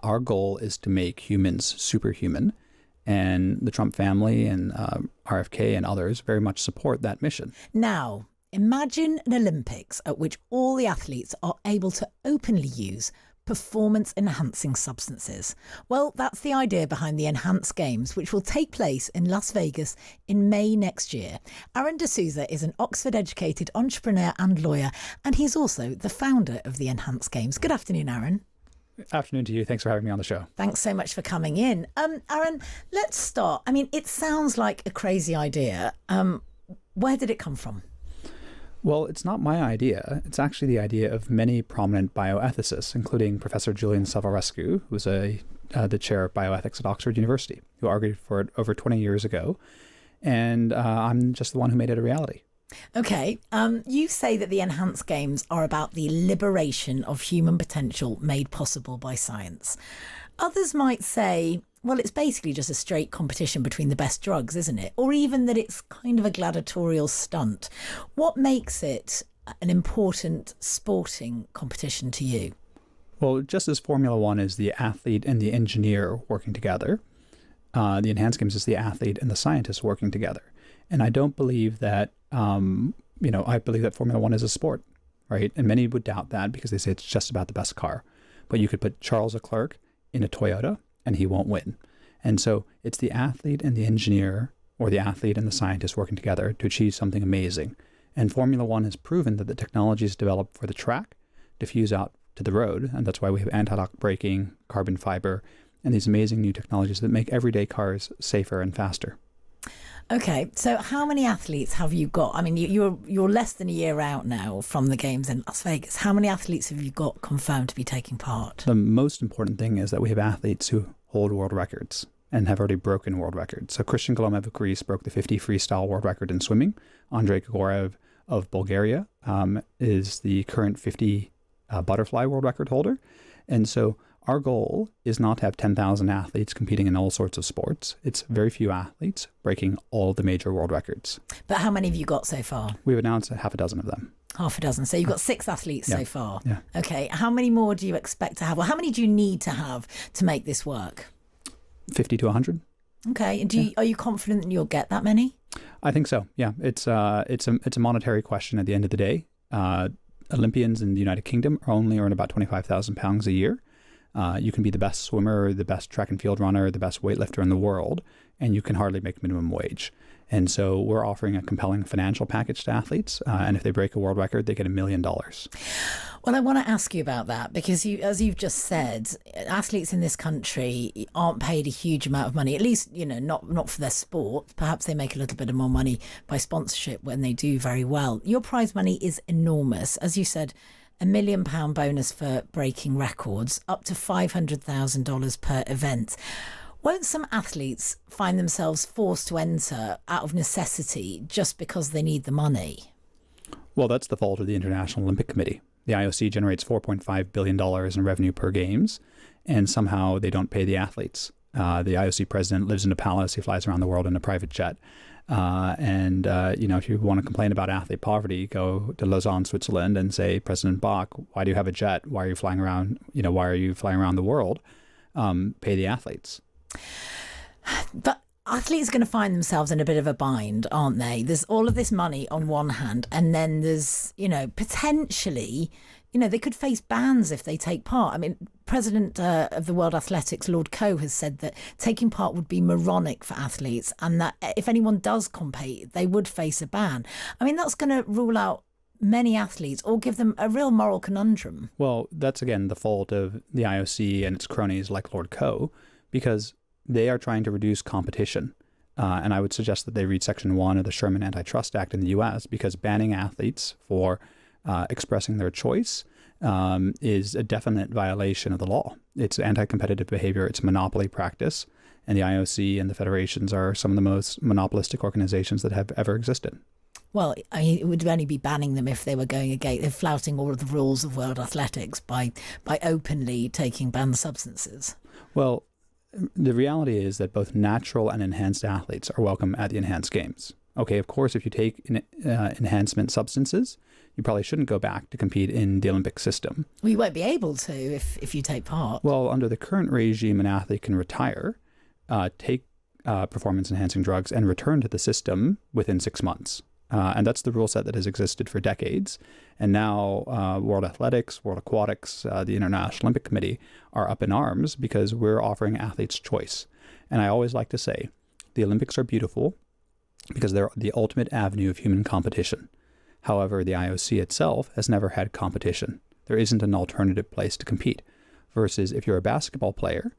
Our goal is to make humans superhuman, and the Trump family and RFK and others very much support that mission. Now, imagine an Olympics at which all the athletes are able to openly use performance-enhancing substances. Well, that's the idea behind the Enhanced Games, which will take place in Las Vegas in May next year. Aron D'Souza is an Oxford-educated entrepreneur and lawyer, and he's also the founder of the Enhanced Games. Good afternoon, Aron. Afternoon to you. Thanks for having me on the show. Thanks so much for coming in. Aron, let's start. I mean, it sounds like a crazy idea. Where did it come from? Well, it's not my idea. It's actually the idea of many prominent bioethicists, including Professor Julian Savulescu, who's the chair of bioethics at Oxford University, who argued for it over 20 years ago. And I'm just the one who made it a reality. Okay. You say that the Enhanced Games are about the liberation of human potential made possible by science. Others might say, well, it's basically just a straight competition between the best drugs, isn't it? Or even that it's kind of a gladiatorial stunt. What makes it an important sporting competition to you? Well, just as Formula One is the athlete and the engineer working together, the Enhanced Games is the athlete and the scientist working together. And I don't believe that, I believe that Formula One is a sport, right? And many would doubt that because they say it's just about the best car. But you could put Charles Leclerc in a Toyota and he won't win. And so it's the athlete and the engineer, or the athlete and the scientist working together to achieve something amazing. And Formula One has proven that the technology is developed for the track, diffuse out to the road. And that's why we have anti-lock braking, carbon fiber, and these amazing new technologies that make everyday cars safer and faster. Okay, so how many athletes have you got? I mean, you're less than a year out now from the games in Las Vegas. How many athletes have you got confirmed to be taking part? The most important thing is that we have athletes who hold world records and have already broken world records. So Christian Golomev of Greece broke the 50 freestyle world record in swimming. Andrei Gawker of Bulgaria is the current 50 butterfly world record holder. And so our goal is not to have 10,000 athletes competing in all sorts of sports. It's very few athletes breaking all the major world records. But how many have you got so far? We've announced half a dozen of them. Half a dozen. So you've got 6 athletes so far. Yeah. Okay. How many more do you expect to have? Well, how many do you need to have to make this work? 50 to 100. Okay. And are you confident that you'll get that many? I think so. Yeah. It's a monetary question at the end of the day. Olympians in the United Kingdom only earn about £25,000 a year. You can be the best swimmer, the best track and field runner, the best weightlifter in the world, and you can hardly make minimum wage. And so we're offering a compelling financial package to athletes. And if they break a world record, they get $1 million. Well, I want to ask you about that because as you've just said, athletes in this country aren't paid a huge amount of money, at least, not for their sport. Perhaps they make a little bit of more money by sponsorship when they do very well. Your prize money is enormous. As you said, £1 million bonus for breaking records, up to $500,000 per event. Won't some athletes find themselves forced to enter out of necessity just because they need the money? Well, that's the fault of the International Olympic Committee. The IOC generates $4.5 billion in revenue per games, and somehow they don't pay the athletes. The IOC president lives in a palace. He flies around the world in a private jet. If you want to complain about athlete poverty, go to Lausanne, Switzerland, and say, President Bach, why do you have a jet? Why are you flying around? Why are you flying around the world? Pay the athletes. But athletes are going to find themselves in a bit of a bind, aren't they? There's all of this money on one hand, and then there's, potentially, they could face bans if they take part. I mean, President of the World Athletics, Lord Coe, has said that taking part would be moronic for athletes and that if anyone does compete, they would face a ban. I mean, that's going to rule out many athletes or give them a real moral conundrum. Well, that's, again, the fault of the IOC and its cronies like Lord Coe, because they are trying to reduce competition. And I would suggest that they read Section 1 of the Sherman Antitrust Act in the U.S. because banning athletes for expressing their choice is a definite violation of the law. It's anti-competitive behavior. It's monopoly practice. And the IOC and the federations are some of the most monopolistic organizations that have ever existed. Well, it would only be banning them if they were going against, they're flouting all of the rules of world athletics by openly taking banned substances. Well, the reality is that both natural and enhanced athletes are welcome at the Enhanced Games. Okay, of course, if you take enhancement substances, you probably shouldn't go back to compete in the Olympic system. Well, you won't be able to if you take part. Well, under the current regime, an athlete can retire, take performance-enhancing drugs, and return to the system within 6 months. And that's the rule set that has existed for decades. And now World Athletics, World Aquatics, the International Olympic Committee are up in arms because we're offering athletes choice. And I always like to say, the Olympics are beautiful because they're the ultimate avenue of human competition. However, the IOC itself has never had competition. There isn't an alternative place to compete. Versus if you're a basketball player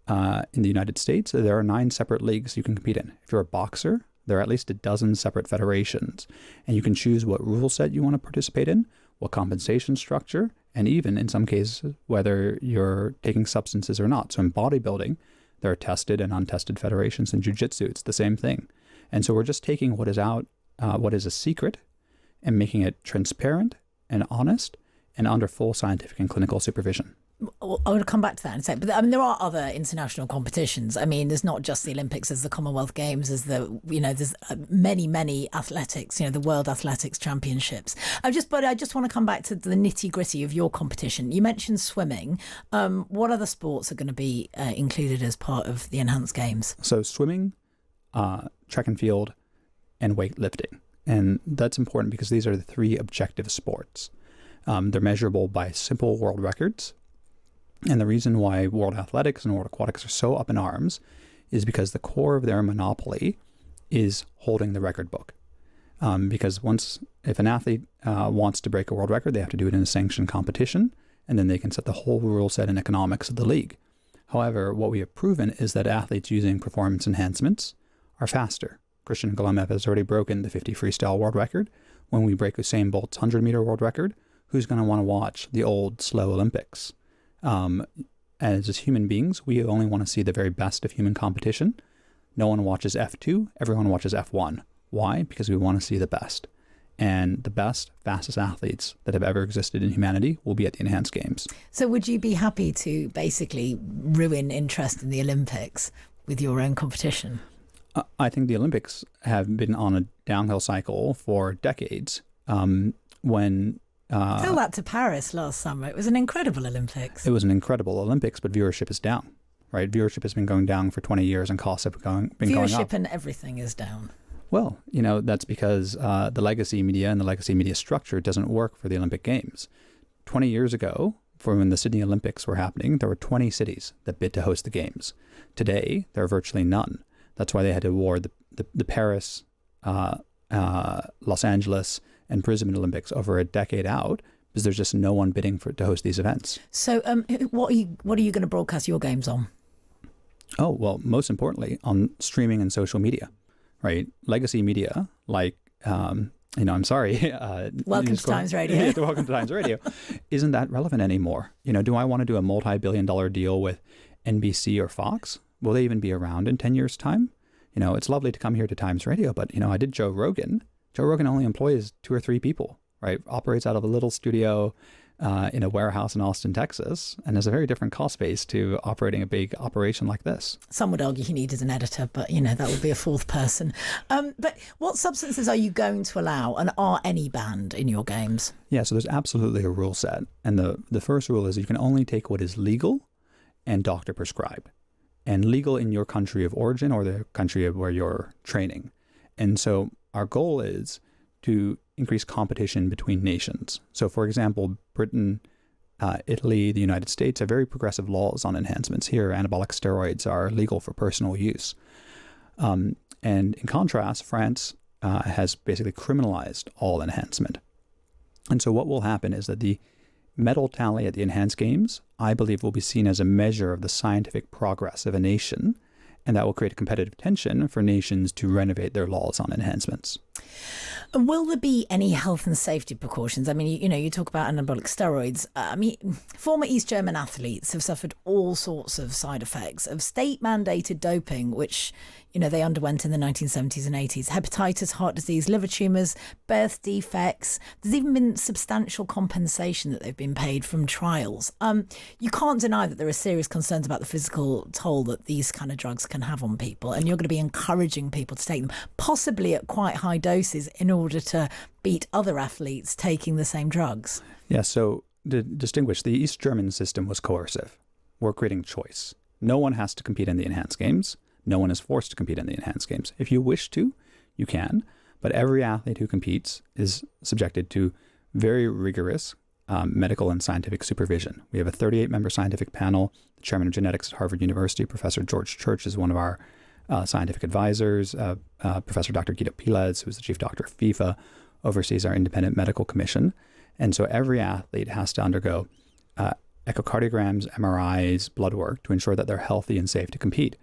in the United States, there are 9 separate leagues you can compete in. If you're a boxer, there are at least a dozen separate federations, and you can choose what rule set you want to participate in, what compensation structure, and even in some cases, whether you're taking substances or not. So in bodybuilding, there are tested and untested federations. In jiu-jitsu, it's the same thing. And so we're just taking what is a secret and making it transparent and honest and under full scientific and clinical supervision. I want to come back to that in a sec, but I mean, there are other international competitions. I mean, there's not just the Olympics, there's the Commonwealth Games, there's there's many athletics, the World Athletics Championships. I just want to come back to the nitty gritty of your competition. You mentioned swimming. What other sports are going to be included as part of the Enhanced Games? So swimming, track and field, and weightlifting. And that's important because these are the 3 objective sports. They're measurable by simple world records. And the reason why World Athletics and World Aquatics are so up in arms is because the core of their monopoly is holding the record book. Because if an athlete wants to break a world record, they have to do it in a sanctioned competition, and then they can set the whole rule set and economics of the league. However, what we have proven is that athletes using performance enhancements are faster. Christian Golomev has already broken the 50 freestyle world record. When we break Usain Bolt's 100-meter world record, who's going to want to watch the old, slow Olympics? As human beings, we only want to see the very best of human competition. No one watches F2, everyone watches F1. Why? Because we want to see the best. And the best, fastest athletes that have ever existed in humanity will be at the Enhanced Games. So would you be happy to basically ruin interest in the Olympics with your own competition? I think the Olympics have been on a downhill cycle for decades. Tell that to Paris last summer. It was an incredible Olympics. It was an incredible Olympics, but viewership is down, right? Viewership has been going down for 20 years and costs have been going up. Viewership and everything is down. Well, that's because the legacy media and the legacy media structure doesn't work for the Olympic Games. 20 years ago, for when the Sydney Olympics were happening, there were 20 cities that bid to host the Games. Today, there are virtually none. That's why they had to award the Paris, Los Angeles, and Brisbane Olympics over a decade out because there's just no one bidding to host these events. So what are you going to broadcast your games on? Oh, well, most importantly, on streaming and social media, right? Legacy media, like, I'm sorry. Welcome to Times Radio. Welcome to Times Radio. Isn't that relevant anymore? Do I want to do a multi-billion-dollar deal with NBC or Fox? Will they even be around in 10 years' time? It's lovely to come here to Times Radio, but, I did Joe Rogan. Joe Rogan only employs 2 or 3 people, right? Operates out of a little studio in a warehouse in Austin, Texas, and has a very different cost base to operating a big operation like this. Some would argue he needed an editor, but, that would be a 4th person. But what substances are you going to allow, and are any banned in your games? Yeah, so there's absolutely a rule set. And the first rule is you can only take what is legal and doctor prescribed. And legal in your country of origin or the country of where you're training. And so our goal is to increase competition between nations. So, for example, Britain, Italy, the United States have very progressive laws on enhancements. Here, anabolic steroids are legal for personal use. And in contrast, France has basically criminalized all enhancement. And so what will happen is that the medal tally at the Enhanced Games, I believe, will be seen as a measure of the scientific progress of a nation, and that will create a competitive tension for nations to renovate their laws on enhancements. And will there be any health and safety precautions? I mean, you talk about anabolic steroids. Former East German athletes have suffered all sorts of side effects of state-mandated doping, which, they underwent in the 1970s and 80s. Hepatitis, heart disease, liver tumours, birth defects. There's even been substantial compensation that they've been paid from trials. You can't deny that there are serious concerns about the physical toll that these kind of drugs can have on people, and you're going to be encouraging people to take them, possibly at quite high doses in order to beat other athletes taking the same drugs? Yeah, so to distinguish, the East German system was coercive. We're creating choice. No one has to compete in the enhanced games. No one is forced to compete in the enhanced games. If you wish to, you can, but every athlete who competes is subjected to very rigorous medical and scientific supervision. We have a 38-member scientific panel. The chairman of genetics at Harvard University, Professor George Church, is one of our scientific advisors. Professor Dr. Guido Piles, who is the chief doctor of FIFA, oversees our independent medical commission. And so every athlete has to undergo echocardiograms, MRIs, blood work to ensure that they're healthy and safe to compete.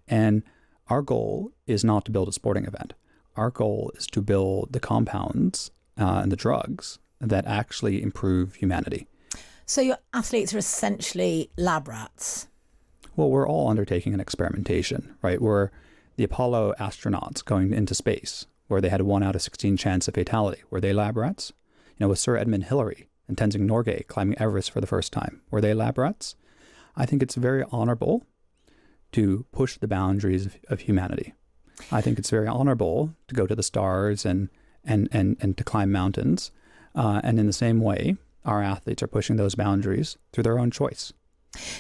And our goal is not to build a sporting event. Our goal is to build the compounds and the drugs that actually improve humanity. So your athletes are essentially lab rats? Well, we're all undertaking an experimentation, right? We're the Apollo astronauts going into space, where they had a 1 out of 16 chance of fatality. Were they lab rats? With Sir Edmund Hillary and Tenzing Norgay climbing Everest for the first time, were they lab rats? I think it's very honorable to push the boundaries of humanity. I think it's very honorable to go to the stars and to climb mountains. And in the same way, our athletes are pushing those boundaries through their own choice.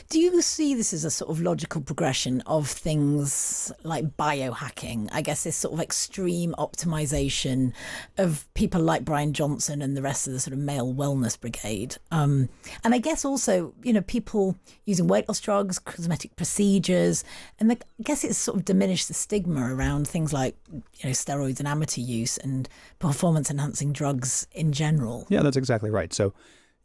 Do you see this as a sort of logical progression of things like biohacking? I guess this sort of extreme optimization of people like Brian Johnson and the rest of the sort of male wellness brigade. And I guess also, people using weight loss drugs, cosmetic procedures, and I guess it's sort of diminished the stigma around things like, steroids and amateur use and performance enhancing drugs in general. Yeah, that's exactly right. So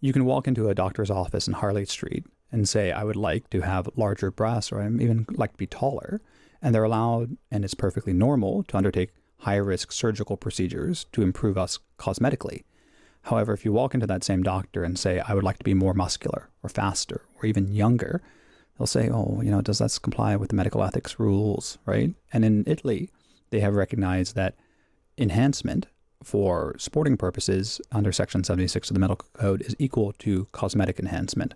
you can walk into a doctor's office in Harley Street and say, I would like to have larger breasts, or I even like to be taller. And they're allowed, and it's perfectly normal, to undertake high-risk surgical procedures to improve us cosmetically. However, if you walk into that same doctor and say, I would like to be more muscular or faster or even younger, they'll say, does that comply with the medical ethics rules, right? And in Italy, they have recognized that enhancement for sporting purposes under Section 76 of the Medical Code is equal to cosmetic enhancement.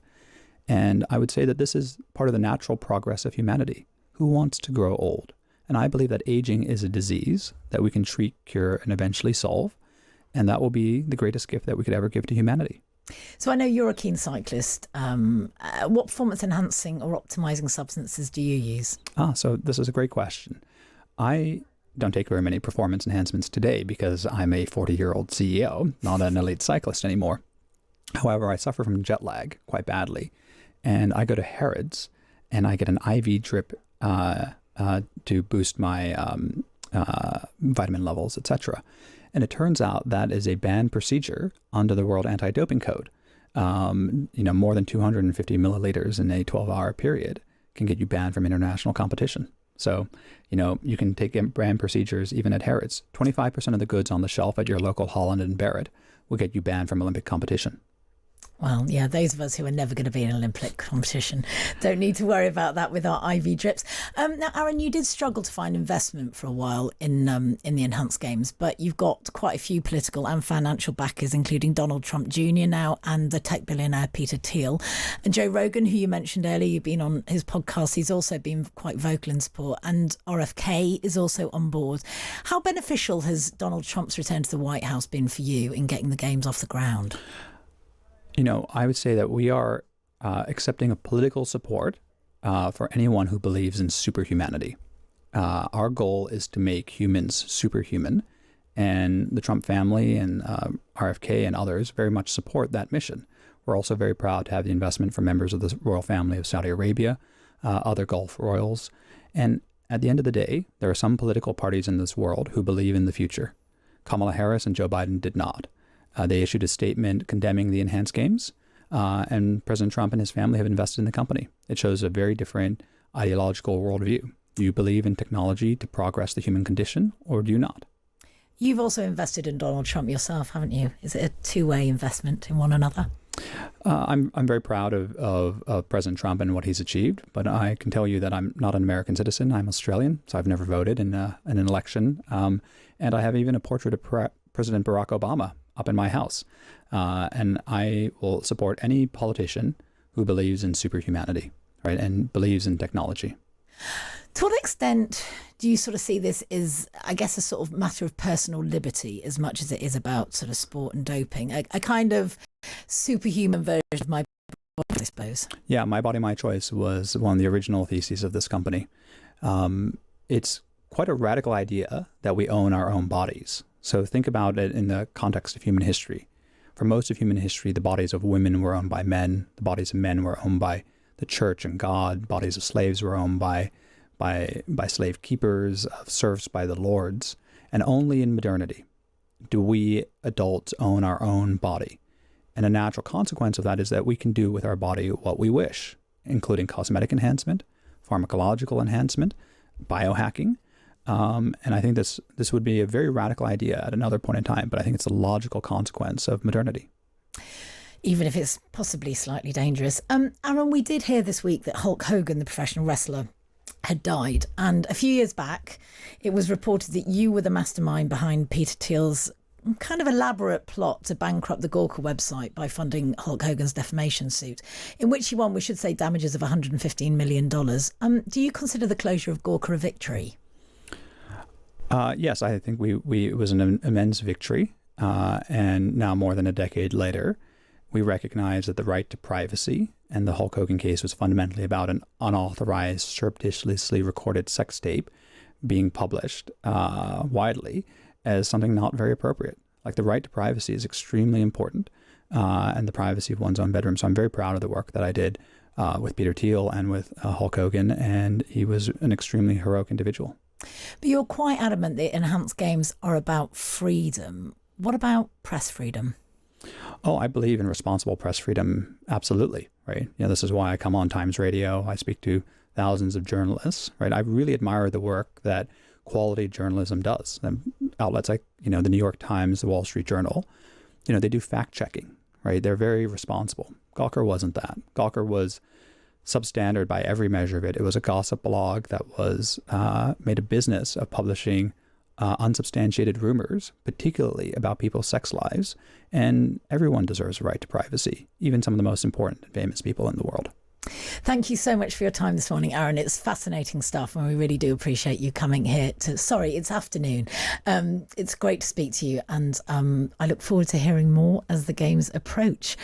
And I would say that this is part of the natural progress of humanity. Who wants to grow old? And I believe that aging is a disease that we can treat, cure, and eventually solve. And that will be the greatest gift that we could ever give to humanity. So I know you're a keen cyclist. What performance enhancing or optimizing substances do you use? So this is a great question. I don't take very many performance enhancements today because I'm a 40-year-old CEO, not an elite cyclist anymore. However, I suffer from jet lag quite badly. And I go to Harrods and I get an IV drip to boost my vitamin levels, etc. And it turns out that is a banned procedure under the World Anti-Doping Code. More than 250 milliliters in a 12-hour period can get you banned from international competition. So, you can take brand procedures even at Harrods. 25% of the goods on the shelf at your local Holland and Barrett will get you banned from Olympic competition. Well, yeah, those of us who are never going to be in an Olympic competition don't need to worry about that with our IV drips. Now, Aron, you did struggle to find investment for a while in the enhanced games, but you've got quite a few political and financial backers, including Donald Trump Jr. now and the tech billionaire Peter Thiel. And Joe Rogan, who you mentioned earlier, you've been on his podcast. He's also been quite vocal in support. And RFK is also on board. How beneficial has Donald Trump's return to the White House been for you in getting the games off the ground? I would say that we are accepting a political support for anyone who believes in superhumanity. Our goal is to make humans superhuman, and the Trump family and RFK and others very much support that mission. We're also very proud to have the investment from members of the royal family of Saudi Arabia, other Gulf royals. And at the end of the day, there are some political parties in this world who believe in the future. Kamala Harris and Joe Biden did not. They issued a statement condemning the enhanced games, and President Trump and his family have invested in the company. It shows a very different ideological worldview. Do you believe in technology to progress the human condition, or do you not? You've also invested in Donald Trump yourself, haven't you? Is it a two-way investment in one another? I'm very proud of President Trump and what he's achieved, but I can tell you that I'm not an American citizen. I'm Australian, so I've never voted in an election. And I have even a portrait of President Barack Obama up in my house. And I will support any politician who believes in superhumanity, right, and believes in technology. To what extent extent do you sort of see this as, I guess, a sort of matter of personal liberty as much as it is about sort of sport and doping? A kind of superhuman version of my body, I suppose. Yeah, My Body, My Choice was one of the original theses of this company. It's quite a radical idea that we own our own bodies. So think about it in the context of human history. For most of human history, the bodies of women were owned by men. The bodies of men were owned by the church and God. Bodies of slaves were owned by slave keepers, of serfs by the lords. And only in modernity do we adults own our own body. And a natural consequence of that is that we can do with our body what we wish, including cosmetic enhancement, pharmacological enhancement, biohacking. And I think this would be a very radical idea at another point in time, but I think it's a logical consequence of modernity. Even if it's possibly slightly dangerous. Aron, we did hear this week that Hulk Hogan, the professional wrestler, had died. And a few years back, it was reported that you were the mastermind behind Peter Thiel's kind of elaborate plot to bankrupt the Gawker website by funding Hulk Hogan's defamation suit, in which he won, we should say, damages of $115 million. Do you consider the closure of Gawker a victory? Yes, I think it was an immense victory. And now, more than a decade later, we recognize that the right to privacy, and the Hulk Hogan case was fundamentally about an unauthorized, surreptitiously recorded sex tape being published widely, as something not very appropriate. Like, the right to privacy is extremely important, and the privacy of one's own bedroom. So I'm very proud of the work that I did with Peter Thiel and with Hulk Hogan, and he was an extremely heroic individual. But you're quite adamant that enhanced games are about freedom. What about press freedom? Oh, I believe in responsible press freedom. Absolutely. Right. This is why I come on Times Radio. I speak to thousands of journalists. Right. I really admire the work that quality journalism does. And outlets like, the New York Times, the Wall Street Journal, they do fact checking. Right. They're very responsible. Gawker wasn't that. Gawker was substandard by every measure of it. It was a gossip blog that was made a business of publishing unsubstantiated rumors, particularly about people's sex lives. And everyone deserves a right to privacy, even some of the most important and famous people in the world. Thank you so much for your time this morning, Aron. It's fascinating stuff, and we really do appreciate you coming here it's afternoon. It's great to speak to you, and I look forward to hearing more as the games approach.